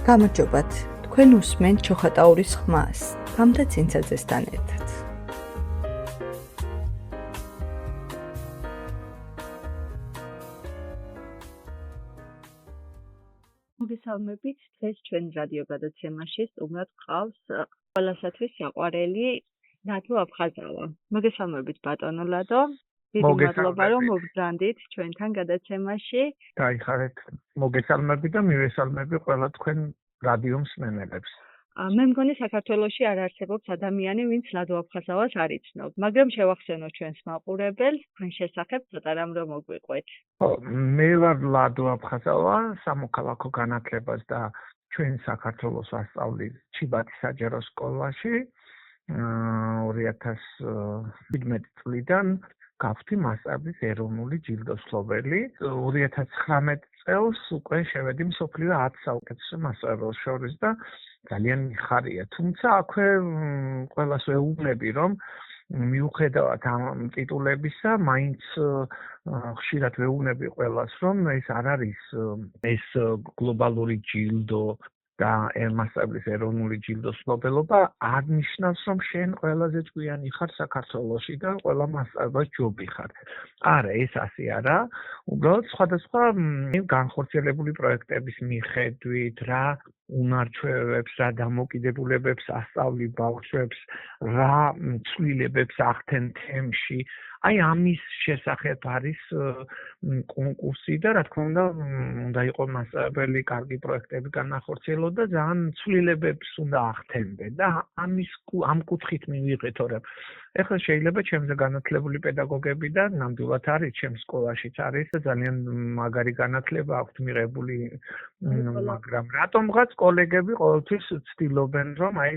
გამარჯობათ, თქვენ უსმენთ ჩოხატაურის ხმას, გამდა ცინცაძესთან ერთად. მოგესალმებით, დღეს ჩვენ რადიო გადაცემაში სტუმრად გყავს ყველასათვის საყვარელი ლადო აფხაზავა. მოგესალმებით ბატონო ლადო. დიდი მადლობა რომ მოგზანდით ჩვენთან გადაცემაში. დაიხარეთ, მოგესალმები და მივესალმები ყველა თქვენ რადიო მსმენელებს. მე მგონი საქართველოში არ არსებობს ადამიანი, ვინც ლადო აფხაზავას არ იცნობს, მაგრამ შევახსენოთ ჩვენს მაყურებელს, თქვენ შესახებ ცოტა რამ რომ მოგვიყვეთ. მე ვარ ლადო აფხაზავა, სამოქალაქო განათლებას და ჩვენ საქართველოს ასწავლი ჩიბათის საჯარო სკოლაში 2017 წლიდან გავხდი მასწავლის ეროვნული ჯილდოსმყოფელი. 2019 წელს უკვე შევედი მსოფლიო 10 საუკეთესო მასწავლებელს შორის და ძალიან მიხარია. თუმცა აქვე ყველას ვეუბნები, რომ მიუხედავად ამ ტიტულებისა, მაინც ხშირად ვეუბნები ყველას, რომ ეს არ არის ეს გლობალური ჯილდო და მასწავლის ეროვნული ჯილდოს მფლობელობა არ ნიშნავს, რომ შენ ყველაზე ჭკვიანი ხარ საქართველოში და ყველა მასწავლებლად ჯობი ხარ. არა, ეს ასე არა. უბრალოდ სხვადასხვა განხორციელებული პროექტების მიხედვით, რა უნარჩვევებს, რა დამოკიდებულებებს ასწავლი ბავშვებს, რა ცვლილებებს ახდენ თემში. აი ამის შესახებ არის კონკურსი და რა თქმა უნდა იყოს მასწავლებელი კარგი პროექტები განახორციელოს და ძალიან ცვლილებებს უნდა ახდენდე და ამ კუთხით მივიღეთ, რომ ეხლა შეიძლება ჩემზე განათლებული პედაგოგები და ნამდვილად არის ჩემს სკოლაშიც არის და ძალიან მაგარი განათლება აქვთ მიღებული, მაგრამ რატომღაც კოლეგები ყოველთვის ცდილობენ, რომ აი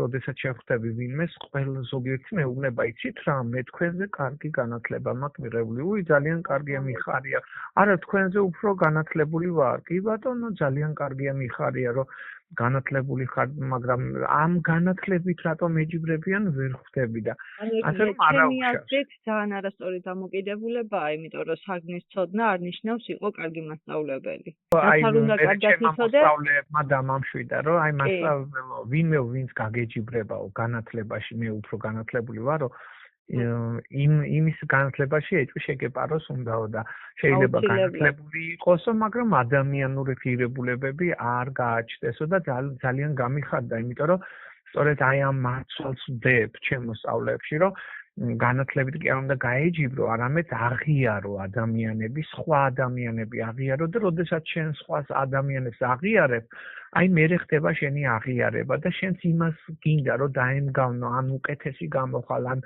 როდესაც შევხვდები ვინმეს, ყველა ზოგიერთი მეუბნება, იცით რა, მე თქვენზე კარგი განათლება მაქვს მიღებული. ძალიან კარგია მიხარია. არა, თქვენზე უფრო განათლებული ვარ. კი ბატონო, ძალიან კარგია მიხარია, რომ განათლებული ხარ, მაგრამ ამ განათლებით რატომ ეჯიბრებიან ვერ ხვდები და ასე რომ არაუშავს. ძალიან არასწორი დამოკიდებულებაა, იმიტომ რომ საგნის ცოდნა არ ნიშნავს იყო კარგი მასწავლებელი. აი, მასწავლებლებმა დამამშვიდა, რომ აი მასწავლებლო, ვინმე ვინც გაგეჯიბრებაო განათლებაში, მე უფრო განათლებული ვარო, იმის განათლებაში ეჭვი შეგეპაროს უნდაო და შეიძლება განათლებული იყოსო, მაგრამ ადამიანური ღირებულებები არ გააჩნდესო და ძალიან გამიხარდა, იმიტომ რომ სწორედ აი ამ მარცვალს ვდებ ჩემო სწავლებში, რომ განათლებით კი არ უნდა გაეჯიბრო, არამედ აღიარო ადამიანები, სხვა ადამიანები აღიარო და როდესაც შენ სხვა ადამიანებს აღიარებ, აი მერე ხდება შენი აღიარება და შენც იმას გინდა რომ დაემგავნო, ან უკეთესი გამოხვალ, ან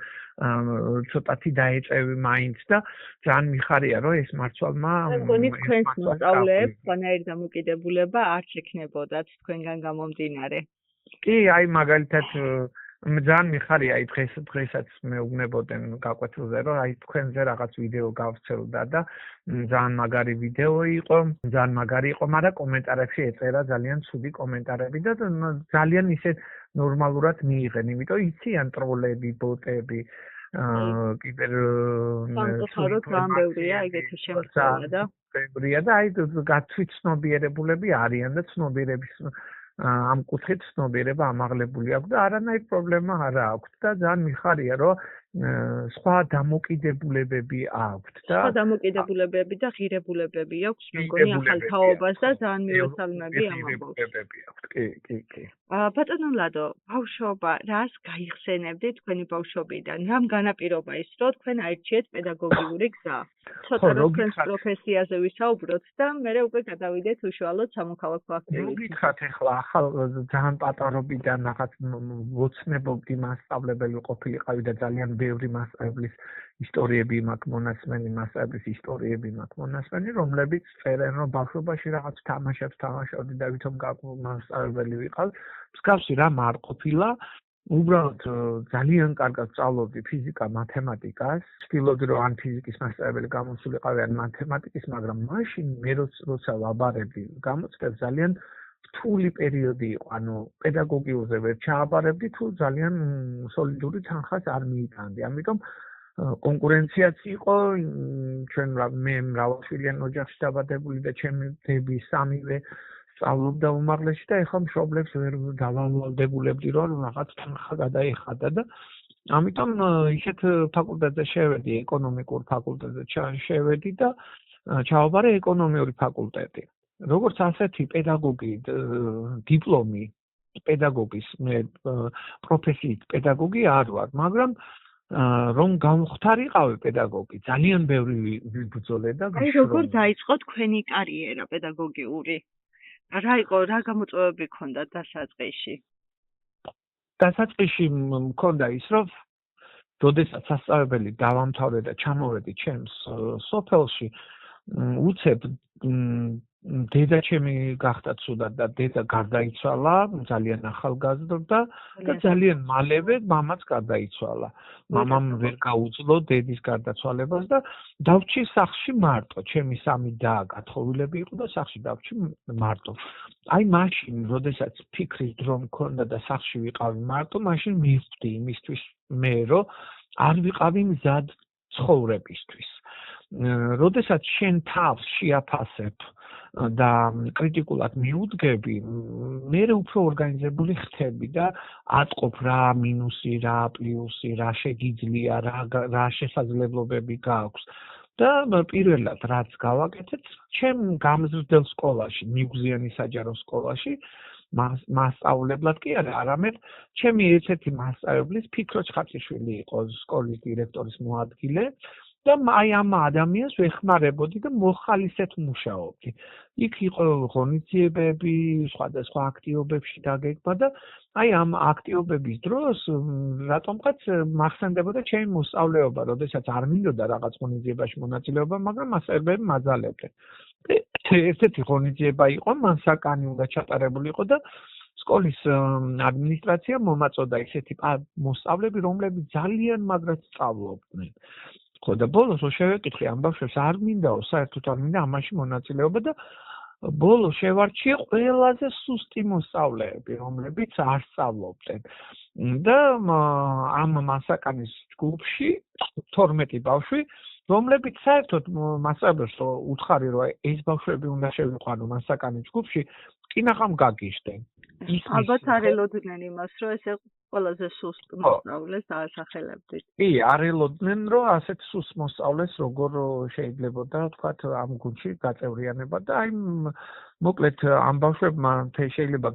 ცოტათი დაეწევი მაინც და ძალიან მიხარია რომ ეს მარცვალმა მე მგონი თქვენს მოსწავლეებს სხვანაირი დამოკიდებულება არ შექნებოდათ თქვენგან გამომდინარე. კი, აი მაგალითად ძალიან მიხარია აი დღესაც მეუბნებოდნენ გაკვეთილზე, რომ აი თქვენზე რაღაც ვიდეო გავვრცელდა და ძალიან მაგარი ვიდეო იყო, ძალიან მაგარი იყო, მაგრამ კომენტარებში ეწერა ძალიან ცუდი კომენტარები და ძალიან ისე ნორმალურად მიიღენ, იმიტომ იციან ტროლები, ბოტები, კიბერ სამწუხაროდ ძალიან ბევრია ეგეთი შემთხვევა და ბევრია და აი გაცვიცნობიერებულები არიან და ცნობიერების ამ კუთხით ცნობიერება ამაღლებული აქვს და არანაირ პრობლემა არ აქვს და ძალიან მიხარია, რომ სხვა დამოკიდებულებები აქვს და სხვა დამოკიდებულებები და ღირებულებები აქვს, მე მგონი ახალ თაობას და ძალიან მივესალმები ამბობს. კი. ბატონო ლადო, ბავშვობა რას გაიხსენებდი თქვენი ბავშვობიდან? რამ განაპირობა ის, რომ თქვენ აირჩიეთ პედაგოგიური გზა? ცოტა რომ თქვენს პროფესიაზე ვისაუბროთ და მერე უკვე გადავიდეთ უშუალოდ სამოქალაქო აქტივობებში. მოგითხრათ ახლა ახალ ძალიან პატარობიდან რაღაც ვოცნებობდი მასწავლებელი ყოფილიყავი და ძალიან ბევრი მასწავლებლის ისტორიები მაქვს მონაცემენი, მასწავლებლის ისტორიები მაქვს მონაცემენი, რომლებიც წერენ, რომ ბავშვობაში რაღაც თამაშებს თამაშობდი და ვითომ მასწავლებელი ვიყავ. მსგავსი რამ არ ყოფილა. უბრალოდ ძალიან კარგად სწავლობდი ფიზიკა, მათემატიკას. ვცდილობდი რომ ან ფიზიკის მასწავლებელი გამოსულიყავი, ან მათემატიკის, მაგრამ მაშინ მე როცა ვაბარებდი, გამოწვევ ძალიან რთული პერიოდი იყო, ანუ პედაგოგიურზე ვერ ჩააბარებდი, თუ ძალიან სოლიდური თანხას არ მიიტანდი. ამიტომ კონკურენციაც იყო, ჩვენ მე მრავალშვილიან ოჯახში დაბადებული და ჩემი დები სამივე სწავლობდა უმაღლესში და ეხლა მშობლებს ვერ დავალდებულებდი რომ რაღაც თანხა გადაეხადა და ამიტომ ისეთ ფაკულტეტზე შევედი, ეკონომიკურ ფაკულტეტზე შევედი და ჩავაბარე ეკონომიური ფაკულტეტი. როგორც ასეთი პედაგოგი დიპლომი პედაგოგის მე პროფესიით პედაგოგი არ ვარ, მაგრამ რომ გამختارიყავი პედაგოგი, ძალიან ბევრი ვიბრძოლე და აი როგორ დაიწყო თქვენი კარიერა პედაგოგიური? რა იყო, რა გამოწვევები ჰქონდათ დასაწყისში? დასაწყისში მქონდა ის, რომ როდესაც სასწავლებელი დავამთავრე და ჩამოვედი ჩემს სოფელში, უცებ დედა ჩემი გახდა ცუდად და დედა გარდაიცვალა, ძალიან ახალგაზრდა და ძალიან მალევე მამაც გარდაიცვალა. მამამ ვერ გაუძლო დედის გარდაცვალებას და დავრჩი სახლში მარტო. ჩემი სამი და გათხოვილები იყო და სახლში დავრჩი მარტო. აი მაშინ, როდესაც ფიქრის დრო მქონდა და სახლში ვიყავი მარტო, მაშინ მივხვდი იმისთვის მე, რომ არ ვიყავი მზად ცხოვრებისთვის. როდესაც შენ თავს შეაფასებ და კრიტიკულად მიუდგები, მე უფრო ორგანიზებული ხდები და ატყობ რა მინუსი, რა პლუსი, რა შეგიძლია, რა შესაძლებლობები გაქვს. და პირველად რაც გავაკეთეთ, ჩემ გამზრდელ სკოლაში, მიუგზიანი საჯარო სკოლაში, მასწავლებლად კი არა, არამედ ჩემი ერთ-ერთი მასწავლებლის ფიქრო ჩხატიშვილი იყო სკოლის დირექტორის მოადგილე. და აი ამ ადამიანს ვეხმარებოდი და მოხალისეთ მუშაობდი. იქ იყო ღონისძიებები, სხვადასხვა აქტივობებში დაგეგმა და აი ამ აქტივობების დროს რატომღაც მახსენდებოდა ჩემი მოსწავლეობა, როდესაც არ მინდოდა რაღაც ღონისძიებაში მონაწილეობა, მაგრამ მასწავლებლები მაძალებდნენ. ერთ-ერთი ღონისძიება იყო, მანსაკანი უნდა ჩატარებულიყო და სკოლის ადმინისტრაცია მომაწოდა ისეთი მოსწავლეები, რომლებიც ძალიან მაგრად სწავლობდნენ. ხო და ბოლოს რო შევეკითხე ამ ბავშვებს არ მინდაო, საერთოდ არ მინდა ამაში მონაწილეობა და ბოლოს შევარჩიე ყველაზე სუსტი მოსწავლეები, რომლებიც არ სწავლობდნენ. და ამ მასაკანის ჯგუფში 12 ბავშვი, რომლებიც საერთოდ მასწავლებელს უთხარი რომ ეს ბავშვები უნდა შევიყვანო მასაკანის ჯგუფში, კინაღამ გაგიჟდნენ. ალბათ არ ელოდნენ იმას, რომ ესე ყველაზე სუსტ მოსწავლეს დაასახელებდით. კი, არ ელოდნენ, რომ ასეთ სუსტ მოსწავლეს როგორ შეიძლებოდა თქვათ ამ გუნდში გაწევრიანება და აი მოკლედ ამ ბავშვებმა შეიძლება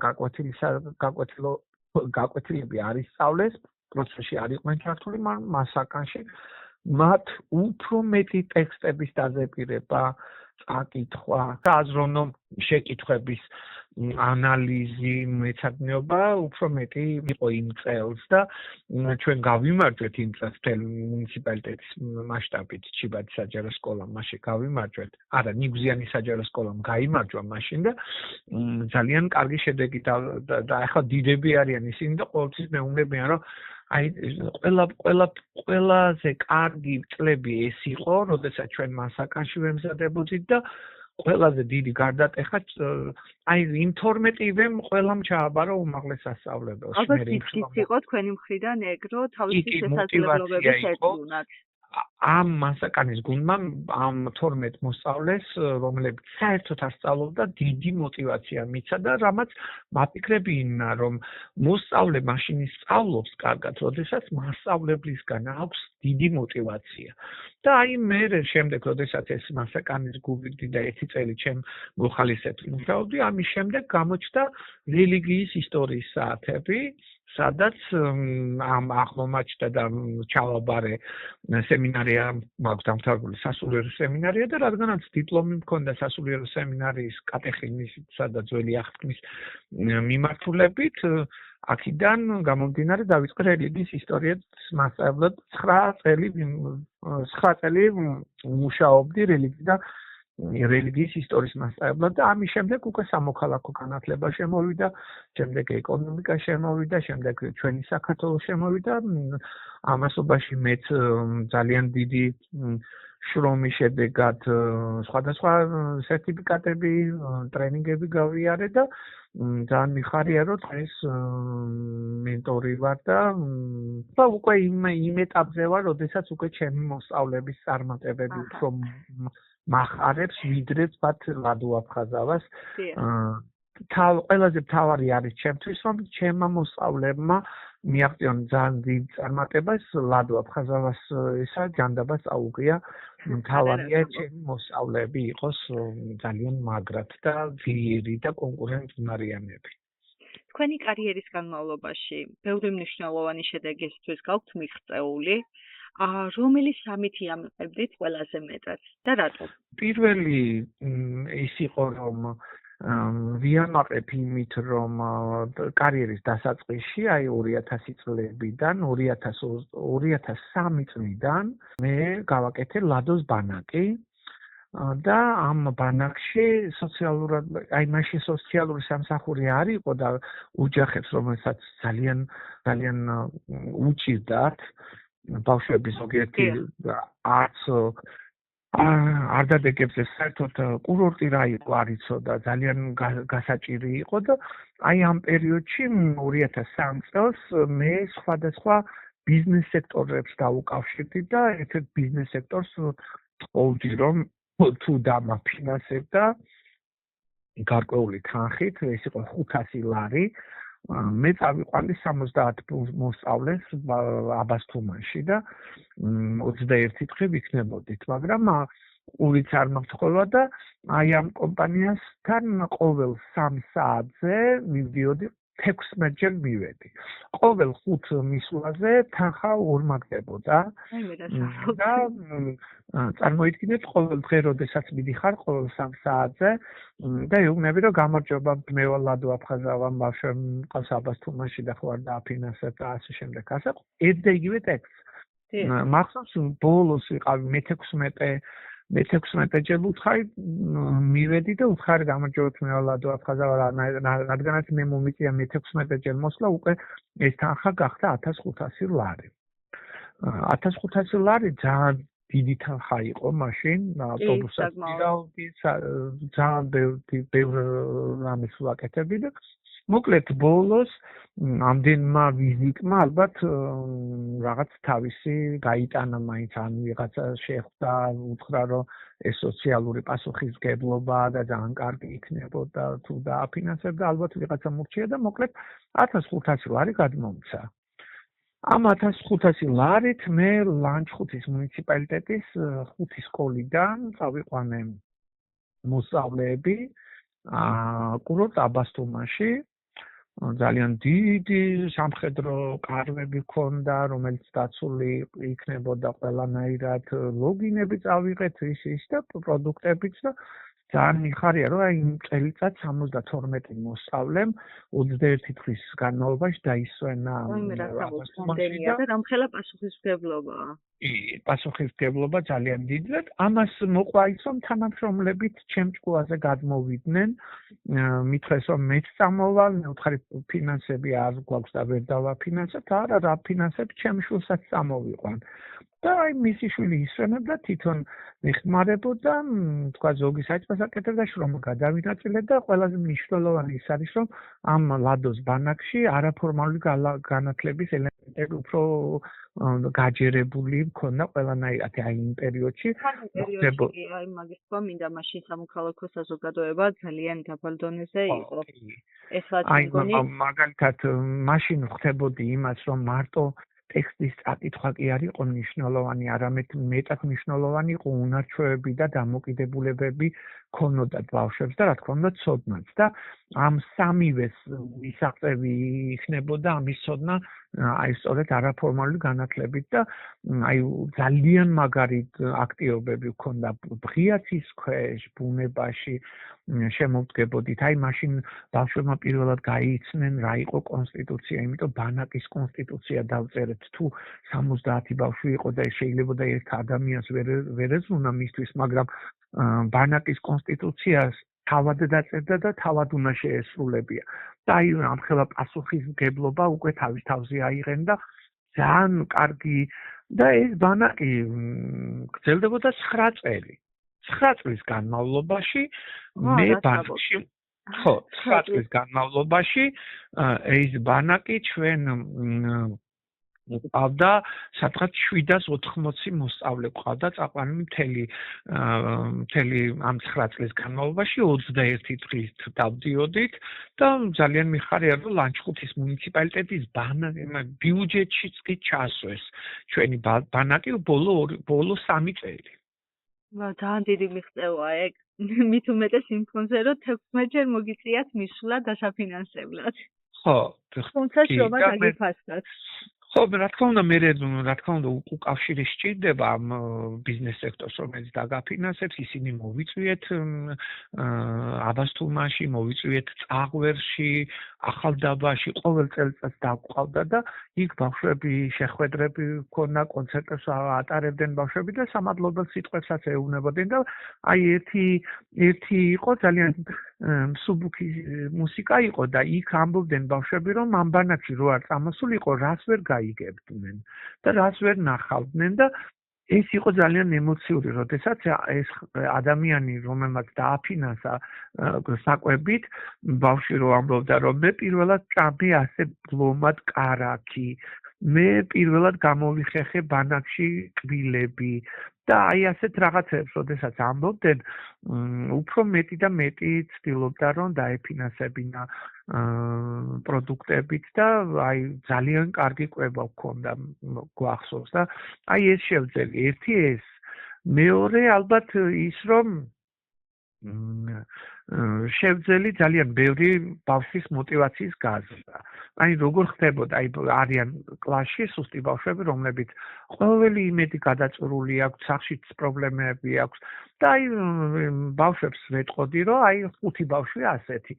გაკვეთილები არ ისწავლეს, პროცესში არ იყვნენ ჩართული, მაგრამ მასაკანში მათ უფრო მეტი ტექსტების დაზეპირება, წაკითხვა, აზროვნო შეკითხვების ანალიზი, მეცადინეობა უფრო მეტი იყო იმ წელს და ჩვენ გავიმარჯვეთ იმ წელს მუნიციპალიტეტის მასშტაბით ჩიბადის საჯარო სკოლამ მაშინ გავიმარჯვეთ. არა, ნიგზიანი საჯარო სკოლამ გაიმარჯვა მაშინ და ძალიან კარგი შედეგი და ახლა დიდები არიან ისინი და ყოველთვის მეუბნებიან რომ აი ყველაზე კარგი წლები ეს იყო, როდესაც ჩვენ მასაკანში ვემზადებოდით და ყველაზე დიდი გარდატეხა აი იმ 12-ივემ ყველამ ჩააბარა უმაღლეს სასწავლებელს. ალბათ ის იყო თქვენი მხრიდან ეგ, რომ თავისი შესაძლებლობების ერთგულად. ამ მასაკანის გუნდმა ამ 12 მოსწავლეს, რომლებიც საერთოდ არ სწავლობდა, დიდი мотиваცია მიცა და რამაც მაფიქრებინა, რომ მოსწავლე მაშინ სწავლობს კარგად, როდესაც მასწავლებლისგან აქვს დიდი мотиваცია. და აი მე შემდეგ, როდესაც ეს მასაკანის გუნდი და 1 წელი ჩემ მოხალისეთ მუშაობდი, ამის შემდეგ გამოჩნდა რელიგიის ისტორიის საათები, სადაც ამ აღმოჩნდა და ჩავაბარე სემინარია, მაქვს დამთავრებული სასულიერო სემინარია და რადგანაც დიპლომი მქონდა სასულიერო სემინარიის კატეხიზმისა და ძველი აღთქმის მიმართულებით, აქედან გამომდინარე დავიწყე რელიგიის ისტორიის მასწავლებლად 9 წელი მუშაობდი რელიგიის ისტორიის მასწავლებლად და ამის შემდეგ უკვე სამოქალაქო განათლება შემოვიდა, შემდეგ ეკონომიკა შემოვიდა, შემდეგ ჩვენი საქართველოს შემოვიდა. ამასობაში მეც ძალიან დიდი შრომის შედეგად სხვადასხვა სერტიფიკატები, ტრენინგები გავიარე და ძალიან მიხარია, რომ დღეს მენტორი ვარ და უკვე იმ ეტაპზე ვარ, როდესაც უკვე ჩემი მოსწავლების წარმატებები უფრო მახარებს, ვიდრე ვთქვათ ლადო აფხაზავას ყველაზე მთავარი არის ჩემთვის, რომ ჩემმა მოსწავლეებმა მიაღწიონ ძალიან დიდ წარმატებას ლადო აფხაზავას ისა ჯანდაბას აუღია. მთავარია ჩემი მოსწავლეები იყოს ძალიან მაგრად და ძლიერი და კონკურენტუნარიანები. თქვენი კარიერის განმავლობაში ბევრი მნიშვნელოვანი შედეგისთვის გაქვთ მიღწეული. რომელი სამითი ამყებდით ყველაზე მეტად და რატომ? პირველი ის იყო, რომ ვიამაყებ იმით, რომ კარიერის დასაწყისში, აი 2000 წლებიდან, 2003 წლიდან მე გავაკეთე ლადოს ბანაკი და ამ ბანაკში სოციალურად, აი მაშინ სოციალური სამსახური არ იყო და ოჯახებს, რომელსაც ძალიან უჭირდათ ბავშვების ზოგიერთი არ დადეგებზე საერთოდ კურორტი რა იყო არ იცოდა, ძალიან გასაჭირი იყო და აი ამ პერიოდში 2003 წელს მე სხვადასხვა ბიზნეს სექტორებს დავუკავშირდი და ერთ-ერთ ბიზნეს სექტორს ყოველდღე რომ თუ დამაფინანსებდა გარკვეული თანხით, ეს იყო 500 ლარი. მე წავიყვანდი 70 მოსწავლეს აბასთუმანში და 21 დღე ვიქნებოდით, მაგრამ ყურიც არ მომწყვება და აი ამ კომპანიასთან ყოველ 3 საათზე მივდიოდი 16 ჯერ მივედი. ყოველ 5 მისვლაზე თანხა ორმაგდებოდა. და წარმოიდგინეთ ყოველ დღე როდესაც მიდიხარ ყოველ 3 საათზე და ეუბნები რომ გამარჯობა მე ვარ ლადო აფხაზავა ბავშვები მყავს აბასთუმანში და ხوار დააფინანსებ და ასე შემდეგ ასე ერთ და იგივე ტექსტს მახსოვს ბოლოს ვიყავი მე-16 ჯერ უთხარი მივედი და უთხარი გამარჯობათ მე ვარ ლადო აფხაზავა რადგანაც მე მომიწია მე-16 ჯერ მოსვლა უკვე ეს თანხა გახდა 1500 ლარი 1500 ლარი ძალიან დიდი თანხა იყო მაშინ ავტობუსად ვიდავდი ძალიან ბევრ რამეს ვაკეთებდი და მოკლედ ბოლოს ამდენმა ვიზიტმა ალბათ რაღაც თავისი გაიტანა მაინც ან ვიღაცა შეხვდა უთხრა რომ ეს სოციალური პასუხისმგებლობა და ძალიან კარგი იქნებოდა თუ დააფინანსებდა ალბათ ვიღაცა მურჩია და მოკლედ 1500 ლარი გადმომცა ამ 1500 ლარით მე ლანჩხუთის მუნიციპალიტეტის 5 სკოლიდან წავიყვანე მოსწავლეები კურორტ აბასთუმანში ძალიან დიდი სამხედრო კარვები ჰქონდა, რომელიც დაცული იქნებოდა ყველანაირად ლოგინები წავიღეთ ის და პროდუქტებიც და ძალიან მიხარია რომ აი წელიწად 72 მოსწავლემ 21 დღის განმავლობაში დაისვენა აბასთუმანში და რამხელა პასუხისმგებლობაა. პასუხისმგებლობა ძალიან დიდი და ამას მოყვა ის რომ თანამშრომლებით ჩემ ჭკუაზე გადმოვიდნენ მითხრეს რომ მეც წამოვალ მე ვთხარი ფინანსები არ გვაქვს და ვერ დავაფინანსებ არა რა ფინანსები ჩემ შვილსაც წამოვიყვან და აი მისი შვილი ისვენებდა თვითონ მიხმარებოდა თქვა ზოგი საჭმელს აკეთებდა შრომა გადავინაწილეთ და ყველაზე მნიშვნელოვანი ის არის რომ ამ ლადოს ბანაკში არაფორმალური განათლების ელემენტები უფრო გაჯერებული მქონდა ყველანაირად აი იმ პერიოდში აი მაგის თქვა მინდა მაშინ სამოქალაქო საზოგადოება ძალიან დაბალ დონეზე იყო ესაა მგონი მაგალითად მაშინ ხვდებოდი იმას რომ მარტო ტექსტის წაკითხვა კი არ იყო მნიშვნელოვანი, არამედ მეტად მნიშვნელოვანი იყო უნარჩვევები და დამოკიდებულებები ქონოდათ ბავშვებს და რა თქმა უნდა ცოდნაც და ამ სამივეს მისაღწევი იქნებოდა ამის ცოდნა აი სწორედ არაფორმალური განათლებით და აი ძალიან მაგარი აქტივობები ჰქონდა ბღიაცის ქვეშ, ბუნებაში შემოვდგებოდით. აი მაშინ ბავშვებმა პირველად გაიცნენ რა იყო კონსტიტუცია, იმიტომ ბანაკის კონსტიტუცია დავწერეთ თუ 70 ბავშვი იყო და შეიძლება და ერთ ადამიანს ვერ ეძღვნა მისთვის, მაგრამ ბანაკის კონსტიტუციას თავად დაწერდა და თავად უნდა შეესრულებია. და აი ამხელა პასუხისმგებლობა უკვე თავის თავზე აიღენ და ძალიან კარგი და ეს ბანაკი გრძელდებოდა 9 წელი. 9 წლის განმავლობაში მე ბანკში ხო 9 წლის განმავლობაში ეს ბანაკი ჩვენ ყავდა სადღაც 780 მოსწავლე ყავდა წაყვანილი მთელი ამ 9 წლის განმავლობაში 21 დღით დავდიოდით და ძალიან მიხარია რომ ლანჩხუთის მუნიციპალიტეტის ბიუჯეტშიც კი ჩასვეს ჩვენი ბანაკი ბოლო 3 წელი. ძალიან დიდი მიღწევაა ეგ. მით უმეტეს იმ ფონზე რომ 16-ჯერ მოგიწიათ მისვლა დასაფინანსებლად. ხო, თუმცა შრომა გაგიფასდათ. ხო, რა თქმა უნდა, უკავშირი სჭირდება ამ ბიზნეს სექტორს, რომელიც დაგაფინანსებს, ისინი მოვიწვიეთ აბასთუმანში, მოვიწვიეთ წაღვერში, ახალდაბაში, ყოველ წელიწადს დავყავდა და იქ ბავშვები შეხვედრები ქონდა, კონცერტებს ატარებდნენ ბავშვები და სამადლობელ სიტყვებსაც ეუბნებოდნენ და აი ერთი იყო ძალიან მსუბუქი მუსიკა იყო და იქ ამბობდნენ ბავშვები რომ ამ ბანაკში რო არ წამოსულიყო რას ვერ გაიგებდნენ და რას ვერ ნახავდნენ და ეს იყო ძალიან ემოციური, როდესაც ეს ადამიანი რომელმაც დააფინანსა საკვებით ბავშვი რო ამბობდა რომ მე პირველად ჭამე ასე ბლომად კარაქი, მე პირველად გამოვიხეხე ბანაკში კბილები და აი ასეთ რაღაცებს, როდესაც ამბობდნენ, უფრო მეტი და მეტი ცდილობდა რომ დაეფინანსებინა პროდუქტებით და აი ძალიან კარგი კვება ჰქონდა გვახსოვს და აი ეს შევძელი, ერთი ეს, მეორე ალბათ ის რომ შევძელი ძალიან ბევრი ბავშვის მოტივაციის გაზრდა. აი როგორ ხდებოდა, აი არიან კლასში სუსტი ბავშვები, რომლებიც ყოველი იმედი გადაწურული აქვს, სახშიც პრობლემები აქვს და აი ბავშვებს ვეტყოდი, რომ აი 5 ბავშვი ასეთი.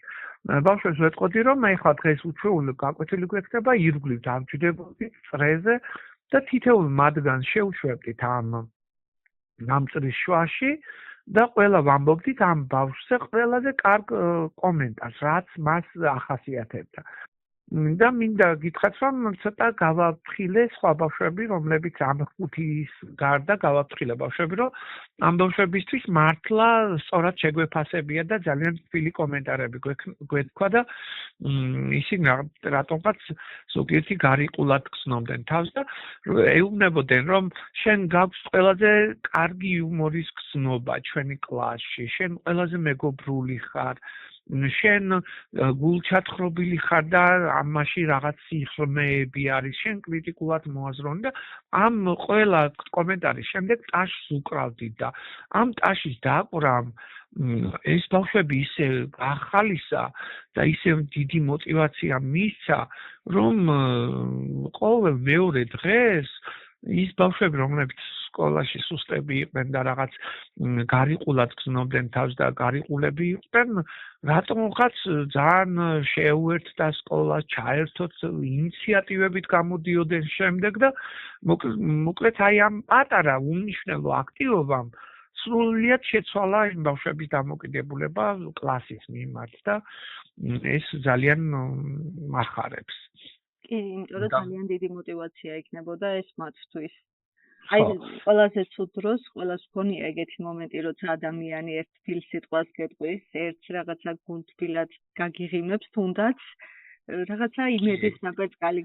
ბავშვებს ვეტყოდი, რომ აი ხა დღეს უჩვეული გაკვეთილი გვექნება, ირგვლივ დამჯდებოდით წრეზე და თითოეულ მათგანს შევშვებდით ამ წრის შუაში და ყველა ვამბობდით ამ ბავშვზე ყველაზე კარგ კომენტარს, რაც მას ახასიათებდა. და მინდა გითხრათ, რომ ცოტა გავაფრთხილე სხვა ბავშვები, რომლებიც ამ 5-ის გარდა გავაფრთხილე ბავშვები, რომ ამ ბავშვებისთვის მართლა სწორად შეგვეფასებია და ძალიან თბილი კომენტარები გვეთქვა და ისინი რატომღაც ზოგიერთი გარიყულად გრძნობდნენ თავს და ეუბნებოდნენ, რომ შენ გაქვს ყველაზე კარგი იუმორის გრძნობა ჩვენი კლასში, შენ ყველაზე მეგობრული ხარ, შენ გულჩათხრობილი ხარ და ამაში რაღაც სიღრმეები არის, შენ კრიტიკულად მოაზროვნე და ამ ყველა კომენტარის შემდეგ ტაშს უკრავდით და ამ ტაშის დაყვრამ ეს ბავშვები ისე ახალისა და ისე დიდი მოტივაცია მისცა, რომ ყოველ მეორე დღეს ის ბავშვები, რომლებიც სკოლაში სუსტები იყვნენ და რაღაც გარიყულად გრძნობდნენ თავს და გარიყულები იყვნენ, რატომღაც ძალიან შეუერთდა სკოლას, ჩაერთოთ ინიციატივებით გამოდიოდნენ შემდეგ და მოკლედ აი ამ პატარა უმნიშვნელო აქტივობამ სრულიად შეცვალა იმ ბავშვების დამოკიდებულება კლასის მიმართ და ეს ძალიან ახარებს. კი, იმიტომ რომ ძალიან დიდი მოტივაცია იქნებოდა ეს მათთვის. აი, ყველაზე ცუდ დროს ყველას ჰქონია ეგეთი მომენტი, როცა ადამიანი ერთ თბილ სიტყვას გეტყვის, ერთ რაღაცა გულთბილად გაგიღიმებს, თუნდაც რაღაცა იმედის ნაპერწკალი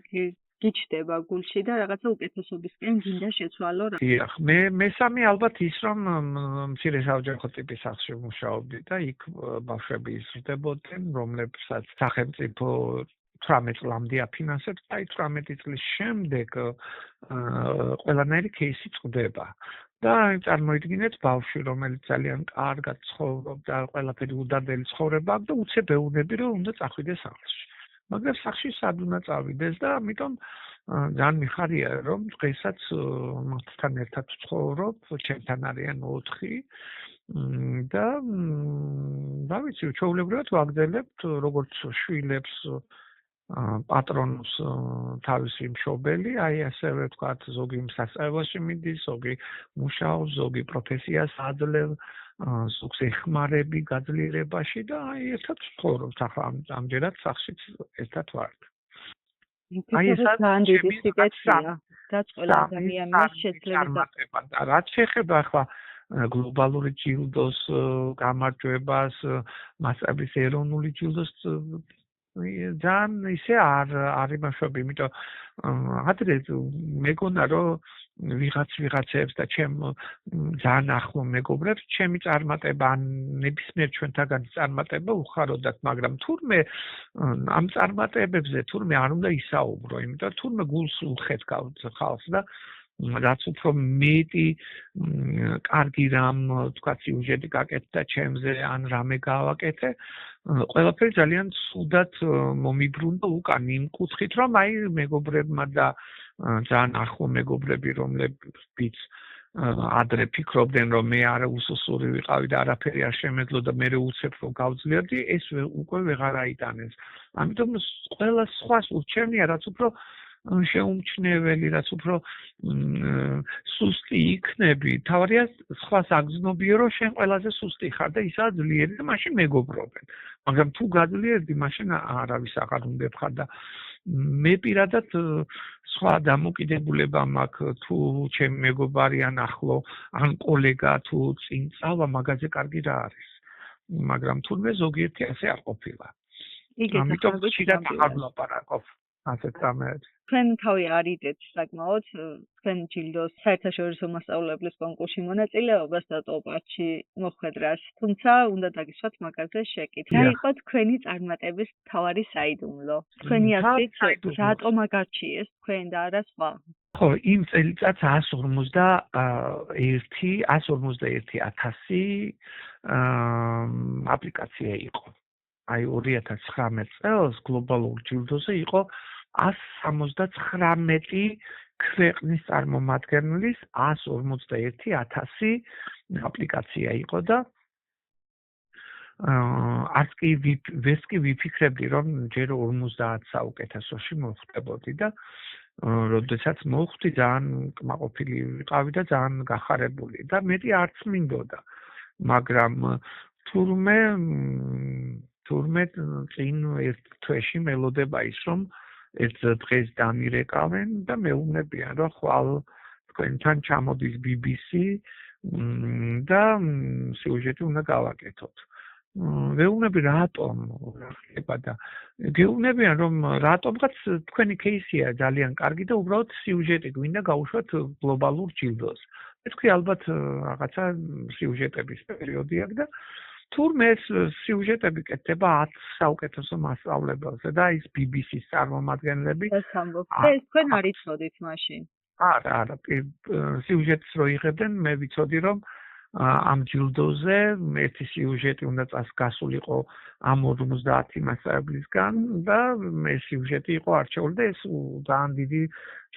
გიჩდება გულში და რაღაცა უკეთესობისკენ გინდა შეცვალო რა. დიახ, მესამე ალბათ ის, რომ მცირე საოჯახო ტიპის სახლში ვმუშაობდი და იქ ბავშვები იზრდებოდნენ, რომლებსაც სახელმწიფო 18 წლამდე აფინანსებს და აი 18 წლის შემდეგ ყველანაირი кейსი წყდება. და წარმოიდგინეთ ბავშვი, რომელიც ძალიან კარგად ცხოვრობდა, ყველაფერი უდარდელი ცხოვრება აქვს და უცებ ეუბნები, რომ უნდა წახვიდეს სახლში. მაგრამ სახლში სად უნდა წავიდეს და ამიტომ ძალიან მიხარია, რომ დღესაც მათთან ერთად ვცხოვრობ, ჩემთან არიან 4 და ვიცი, ჩვეულებრივად ვაგრძელებთ როგორც შვილებს პატრონს თავისი მშობელი, აი ასევე ვთქვათ, ზოგი სასწავლებელში მიდის, ზოგი მუშაობს, ზოგი პროფესიას აძლევს, ზოგს ეხმარები გაძლიერებაში და აი ერთად ვცხოვრობთ ახლა ამჯერად სახლშიც ერთად ვართ. აი ეს ძალიან დიდი სიკეთეა და ყველა ადამიანის შეძლება. რაც შეეხება ახლა გლობალური ჯილდოს გამარჯვებას, მასწავლებლის ეროვნული ჯილდოს ძალიან ისე არ იმაშობი, იმიტომ ადრე მეგონა რომ ვიღაცებს და ჩემ ძალიან ახლო მეგობრებს ჩემი წარმატება ან ნებისმიერ ჩვენთაგანი წარმატება უხაროდათ, მაგრამ თურმე ამ წარმატებებზე თურმე არ უნდა ისაუბრო, იმიტომ თურმე გულს უხეთ ხალხს და რაც უფრო მეტი კარგი რამ თქვა სიუჟეტი გაკეთდა ჩემზე ან რამე გავაკეთე, ყველაფერი ძალიან ცუდად მომიბრუნდა უკან იმ კუთხით, რომ აი მეგობრებმა და ძალიან ახლო მეგობრები, რომლებიც ადრე ფიქრობდნენ, რომ მე არა უსუსური ვიყავი და არაფერი არ შემეძლო და მე უცებ რომ გავძლიერდი, ეს უკვე ვეღარ აიტანეს. ამიტომ ყველა სხვას ურჩევნია, რაც უფრო შეუმჩნეველი, რაც უფრო სუსტი იქნები, თავარია სხვას აგზნობიო, რომ შენ ყველაზე სუსტი ხარ და ისაა ძლიერი და მაშინ მეგობრობენ. მაგრამ თუ გაძლიერდი, მაშინ არავის აღარ უნდებხარ და მე პირადად სხვა დამოკიდებულება მაქვს, თუ ჩემი მეგობარი ან ახლო, ან კოლეგა თუ წინ წავა, მაგაზე კარგი რა არის. მაგრამ თურმე ზოგიერთი ასე არ ყოფილა. ამიტომ ხშირად აღარ ვლაპარაკობ ასეთ რამეებს. თქვენ თავი არიდეთ საკმაოდ, თქვენ ჯილდოს საერთაშორისო მასწავლებლის კონკურსში მონაწილეობას და ტოპ-10-ში მოხვედრას, თუმცა უნდა დაგისვათ მაგაზე შეკითხვა. რა იყო თქვენი წარმატების მთავარი საიდუმლო? თქვენი აზრით, რატომ აგარჩიეს თქვენ და არა სხვა? ხო, იმ წელიწადს 151,000 აპლიკაცია იყო. აი 2019 წელს გლობალურ ჯილდოზე იყო 179 ქვეყნის წარმომადგენლის 151,000 აპლიკაცია იყო და არც კი ვიფიქრებდი, რომ ჯერ 50 საუკეთესოში მოვხდებოდი და როდესაც მოვხვდი, ძალიან კმაყოფილი ვიყავი და ძალიან გახარებული და მეტი არც მინდოდა. მაგრამ თურმე წინ ერთ თვეში მელოდება ის, რომ ერთ დღეს დამირეკავენ და მეუბნებიან, რომ ხვალ თქვენთან ჩამოდის BBC და სიუჟეტი უნდა გავაკეთოთ. ვეუბნები რატომ ხდება და გეუბნებიან, რომ რატომღაც თქვენი кейსია ძალიან კარგი და უბრალოდ სიუჟეტი გვინდა გავუშვათ გლობალურ ჯილდოს. მე თქვი ალბათ რაღაცა სიუჟეტების პერიოდი აქვს და თურმე ეს სიუჟეტები კეთდება 10 საუკეთესო მასწავლებელზე და ის BBC-ს წარმომადგენლები. ეს ამბობთ, ეს თქვენ არ იცოდით მაშინ? არა, სიუჟეტს რო იღებდნენ, მე ვიცოდი, რომ ამ ჯილდოზე ერთი სიუჟეტი უნდა გასულიყო ამ 50 მასწავლებლისგან და ეს სიუჟეტი იყო არჩეული და ეს ძალიან დიდი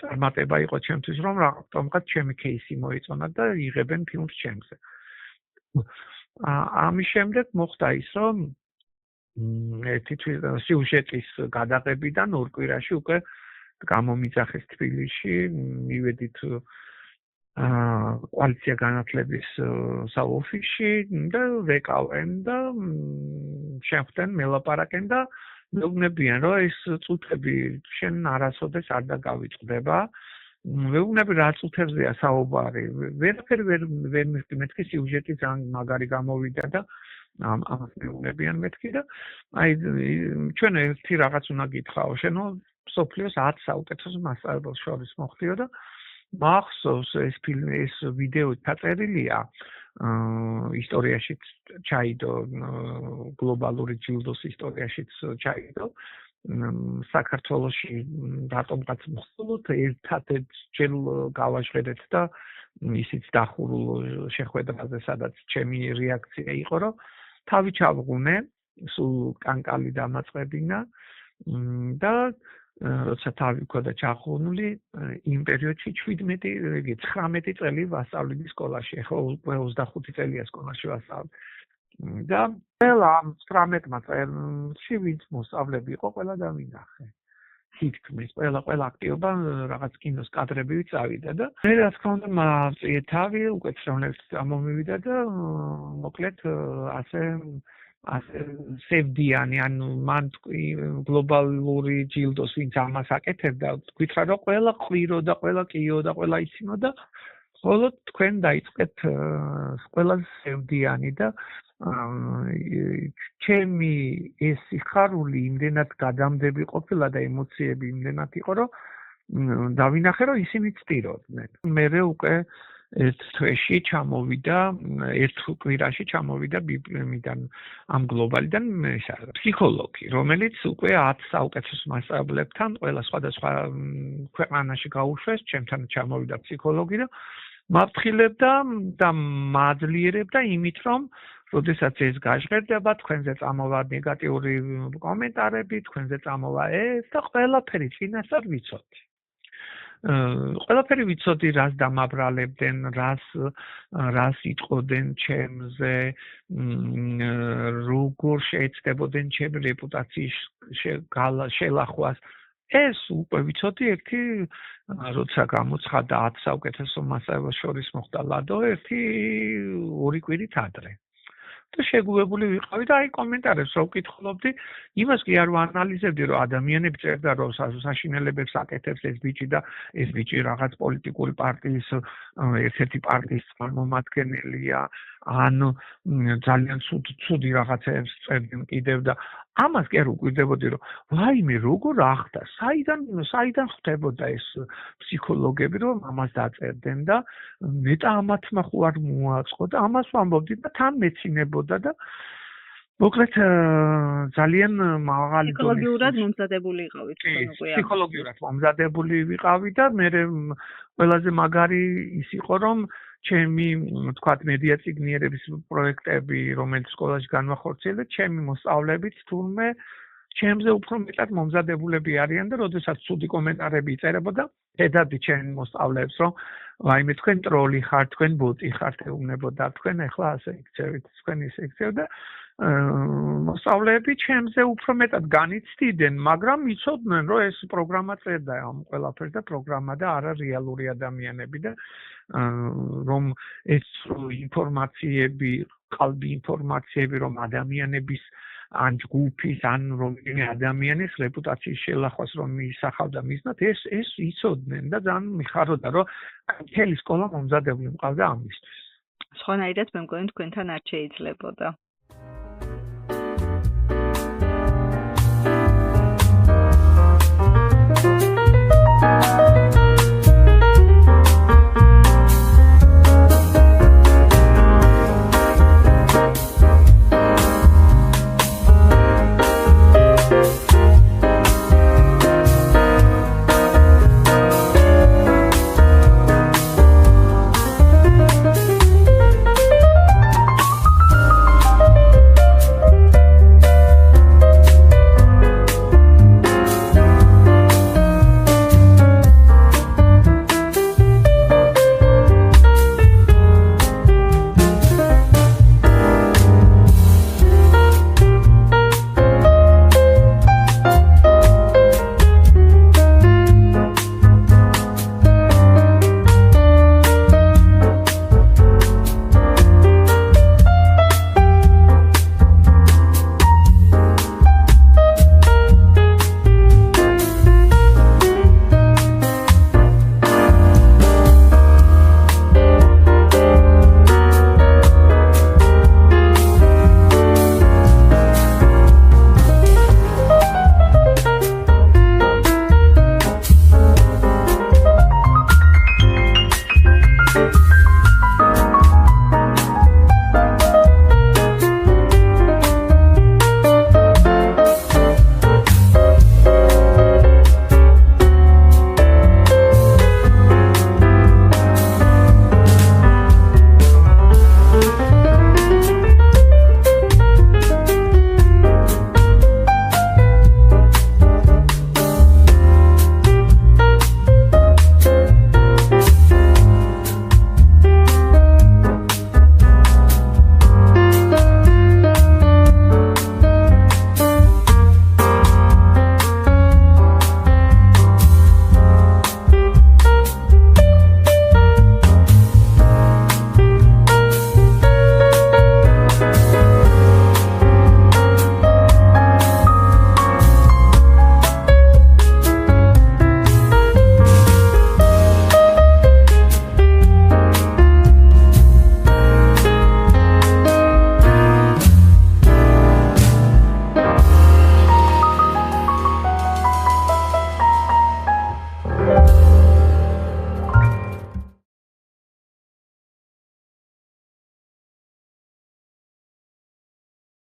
წარმატება იყო ჩემთვის, რომ რატომღაც ჩემი кейსი მოიწონა და იღებენ ფილმს ჩემზე. ამის შემდეგ მოხდა ის, რომ ერთი სიუჟეტის გადაღებიდან 2 კვირაში უკვე გამომიძახეს თბილისში, მივედით კოალიცია განათლების საოფისში და ვეკავენ და შეხვდნენ, მელაპარაკენ და მეუბნებიან, რომ ეს წუთები შენ არასოდეს არ დაგავიწყდება. მეუბნები რა წუთებზეა საუბარი. ვერაფერი ვერ მეთქი, სიუჟეტი ძალიან მაგარი გამოვიდა და ამას მეუბნებიან მეთქი და აი ჩვენ ერთი რაღაც უნდა გითხრაო, შენო სოფლიოს 10 საუკეთესო მასწავლებელს შორის მოხდიო და მახსოვს ეს ფილმი, ეს ვიდეო დაწერილია ისტორიაშიც ჩაიდო, გლობალური ჯილდოს ისტორიაშიც ჩაიდო. საქართველოში რატომღაც მხოლოდ ერთადერთ ჯერ გავაჟღერეთ და ისიც დახურულ შეხვედრაზე, სადაც ჩემი რეაქცია იყო, რომ თავი ჩავღუნე, სულ კანკალი დამაწყებინა და როცა თავი მქონდა ჩაღუნული, იმ პერიოდში 19 წელი ვასწავლდი სკოლაში, ახლა უკვე 25 წელია სკოლაში ვასწავლი. და ყველა ამ 18 წელში ვინც მოსწავლები იყო, ყველა დავინახე. თითქმის ყველა აქტიობა რაღაც კინოს კადრები წავიდა და მე რა თქმა უნდა მაწიე თავი, უკვე ცხონებს ამომივიდა და მოკლედ ასე სევდიანი, ანუ მან გლობალური ჯილდოს ვინც ამას აკეთებდა, გითხრა რომ ყველა ყვირო და ყველა კიო და ყველა იცინო და ხოლო თქვენ დაიწყეთ ყველაზე სევდიანი და ჩემი ეს სიხარული იმდენად გადამდები ყოფილა და ემოციები იმდენად იყო, რომ დავინახე, რომ ისინი წტიროდნენ. მერე უკვე ერთ თვეში ჩამოვიდა, ერთ კვირაში ჩამოვიდა ბიბლიიდან ამ გლობალიდან ფსიქოლოგი, რომელიც უკვე 10 საუკეთესო მასწავლებელთან ყველა სხვადასხვა ქვეყანაში გაუშვეს, ჩემთან ჩამოვიდა ფსიქოლოგი და მაფრთხილებდა და მაძლიერებდა იმით, რომ როდესაც ეს გაჟღერდება, თქვენზე წამოვა ნეგატიური კომენტარები, თქვენზე წამოვა ეს და ყველაფერი წინასწარ ვიცოდი. ყველაფერი ვიცოდი, რას დამაბრალებდნენ, რას იტყოდნენ ჩემზე, როგორ შეეცდებოდნენ ჩემი რეპუტაციის შელახვას. ეს უკვე ვიცოდი ერთი, როცა გამოცხადა 10 საუკეთესო მასწავლებელს შორის მოხდა ლადო, ერთი 2 კვირით ადრე. და შეგუებული ვიყავი და აი კომენტარებს რო ვკითხულობდი, იმას კი არ ვანალიზებდი, რომ ადამიანები წერდა, რომ საშინელებებს აკეთებს ეს ბიჭი და ეს ბიჭი რაღაც პოლიტიკური პარტიის ერთ-ერთი პარტიის წარმომადგენელია, ან ძალიან ცუდი რაღაცებს წერდნენ კიდევ და ამას კი არ უკვირდებოდი, რომ ვაიმე როგორ ახდა, საიდან ხდებოდა ეს ფსიქოლოგები, რომ ამას დაწერდნენ და ნეტა ამათმა ხო არ მოაწყო და ამას ვამბობდი და თან მეცინებოდა და მოკლედ ძალიან მაღალი ფსიქოლოგიურად მომზადებული იყავით თქვენ უკვე. ფსიქოლოგიურად მომზადებული ვიყავი და მე ყველაზე მაგარი ის იყო, რომ ჩემი თქვათ მედია წიგნიერების პროექტები, რომელიც სკოლაში განვახორციელე, ჩემი მოსწავლეებიც თურმე ჩემზე უფრო მეტად მომზადებულები არიან და როდესაც ცუდი კომენტარები იწერებოდა, ედავდი ჩემი მოსწავლეებს, რომ ვაიმე თქვენ ტროლი ხართ, თქვენ ბოტი ხართ, ეუბნებოდა, თქვენ ახლა ასე იქცევით, თქვენ ისე იქცევთ და მოსწავლეები ჩემზე უფრო მეტად განიცდიდნენ, მაგრამ იცოდნენ, რომ ეს პროგრამა წერდა ამ ყველაფერს და პროგრამა და არა რეალური ადამიანები და რომ ეს ინფორმაციები, ყალბი ინფორმაციები, რომ ადამიანების ან ჯგუფის, ან რომელიმე ადამიანის რეპუტაციის შელახვას რომ ისახავდა მიზნად, ეს იცოდნენ და ძალიან მიხაროდა, რომ მთელი სკოლა მომზადებული მყავდა ამისთვის. სხვანაირად მე მგონი თქვენთან არ შეიძლებოდა.